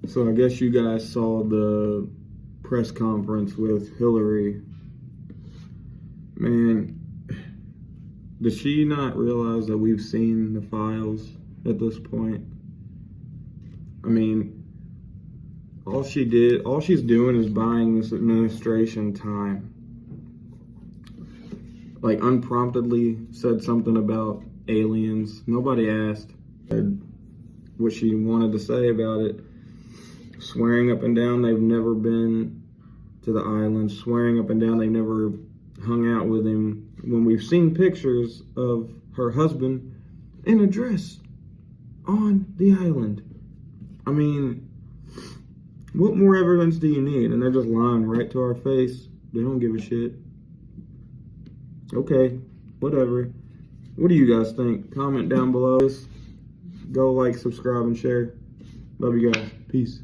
So I guess you guys saw the press conference with Hillary. Man, does she not realize that we've seen the files at this point? I mean, all she's doing is buying this administration time. Like, unpromptedly said something about aliens. Nobody asked what she wanted to say about it. Swearing up and down they've never been to the island. Swearing up and down they never hung out with him. When we've seen pictures of her husband in a dress on the island. I mean, what more evidence do you need? And they're just lying right to our face. They don't give a shit. Okay, whatever. What do you guys think? Comment down below. Go like, subscribe, and share. Love you guys. Peace.